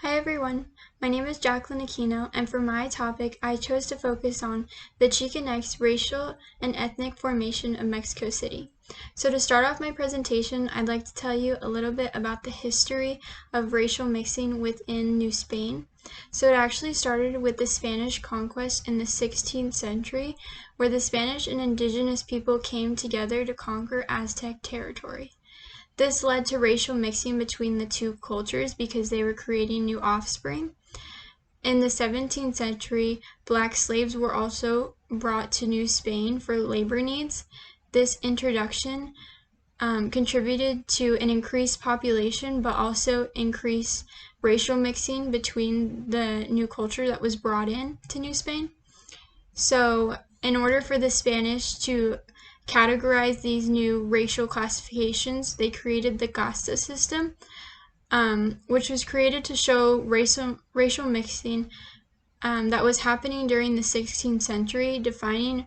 Hi everyone, my name is Jacqueline Aquino, and for my topic, I chose to focus on the Chicanx racial and ethnic formation of Mexico City. So to start off my presentation, I'd like to tell you a little bit about the history of racial mixing within New Spain. So it actually started with the Spanish conquest in the 16th century, where the Spanish and indigenous people came together to conquer Aztec territory. This led to racial mixing between the two cultures because they were creating new offspring. In the 17th century, black slaves were also brought to New Spain for labor needs. This introduction contributed to an increased population, but also increased racial mixing between the new culture that was brought in to New Spain. So, in order for the Spanish to categorize these new racial classifications, they created the casta system, which was created to show racial mixing that was happening during the 16th century, defining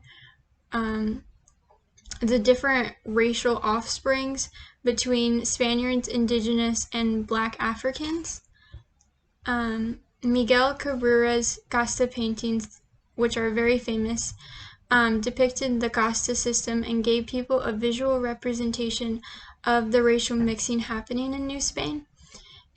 the different racial offsprings between Spaniards, indigenous, and black Africans. Miguel Cabrera's casta paintings, which are very famous, depicted the casta system and gave people a visual representation of the racial mixing happening in New Spain.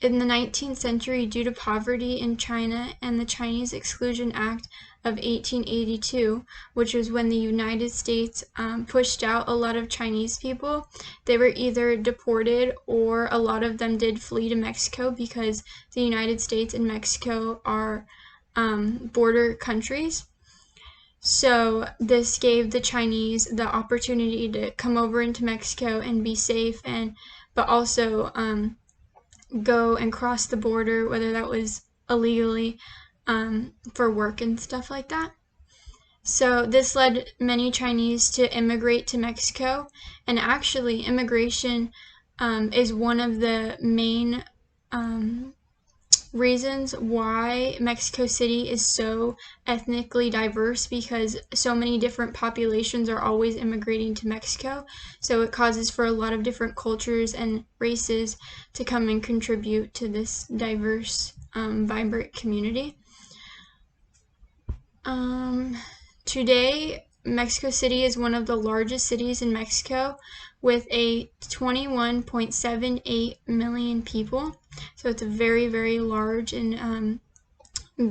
In the 19th century, due to poverty in China and the Chinese Exclusion Act of 1882, which was when the United States pushed out a lot of Chinese people, they were either deported or a lot of them did flee to Mexico because the United States and Mexico are border countries. So this gave the Chinese the opportunity to come over into Mexico and be safe, but also go and cross the border, whether that was illegally for work and stuff like that. So this led many Chinese to immigrate to Mexico, and actually immigration is one of the main reasons why Mexico City is so ethnically diverse, because so many different populations are always immigrating to Mexico. So it causes for a lot of different cultures and races to come and contribute to this diverse, vibrant community. Today, Mexico City is one of the largest cities in Mexico with a 21.78 million people. So it's a very, very large and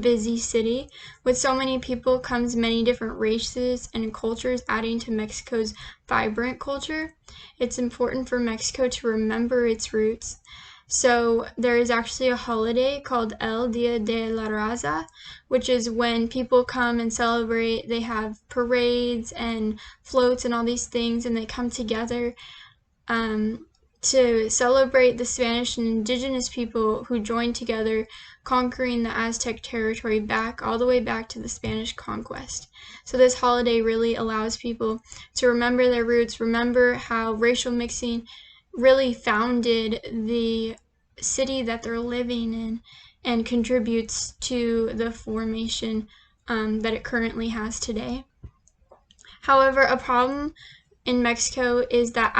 busy city. With so many people comes many different races and cultures, adding to Mexico's vibrant culture. It's important for Mexico to remember its roots. So there is actually a holiday called El Dia de la Raza, which is when people come and celebrate. They have parades and floats and all these things, and they come together to celebrate the Spanish and indigenous people who joined together, conquering the Aztec territory all the way back to the Spanish conquest. So this holiday really allows people to remember their roots, remember how racial mixing really founded the city that they're living in, and contributes to the formation that it currently has today. However, a problem in Mexico is that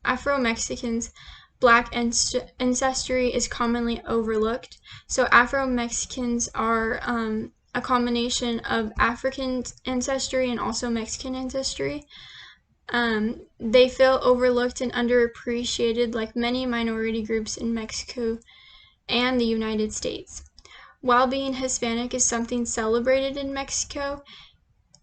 Afro-Mexicans' black ancestry is commonly overlooked. So Afro-Mexicans are a combination of African ancestry and also Mexican ancestry. They feel overlooked and underappreciated, like many minority groups in Mexico and the United States. While being Hispanic is something celebrated in Mexico,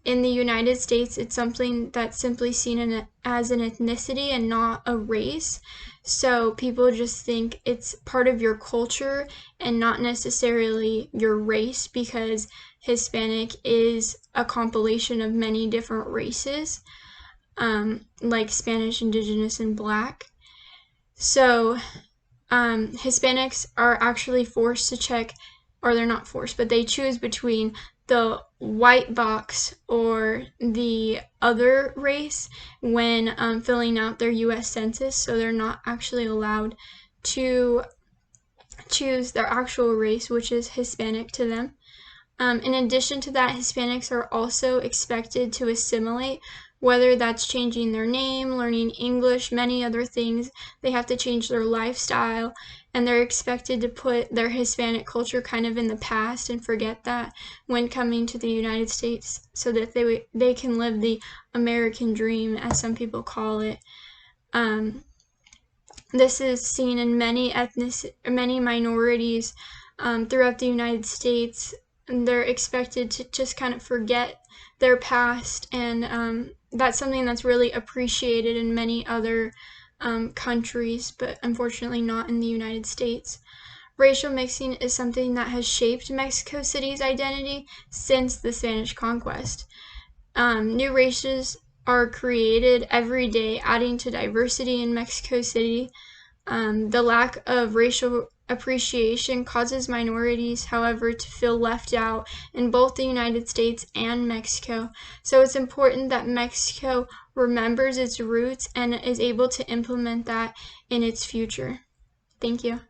in the United States it's something that's simply seen as an ethnicity and not a race. So people just think it's part of your culture and not necessarily your race, because Hispanic is a compilation of many different races, like Spanish, indigenous, and black. So Hispanics are actually forced to check, or they're not forced, but they choose between the white box or the other race when filling out their U.S. Census. So they're not actually allowed to choose their actual race, which is Hispanic to them. In addition to that, Hispanics are also expected to assimilate, whether that's changing their name, learning English, many other things. They have to change their lifestyle, and they're expected to put their Hispanic culture kind of in the past and forget that when coming to the United States, so that they can live the American dream, as some people call it. This is seen in many minorities throughout the United States. And they're expected to just kind of forget their past, and that's something that's really appreciated in many other countries, but unfortunately not in the United States. Racial mixing is something that has shaped Mexico City's identity since the Spanish conquest. New races are created every day, adding to diversity in Mexico City. The lack of racial appreciation causes minorities, however, to feel left out in both the United States and Mexico. So it's important that Mexico remembers its roots and is able to implement that in its future. Thank you.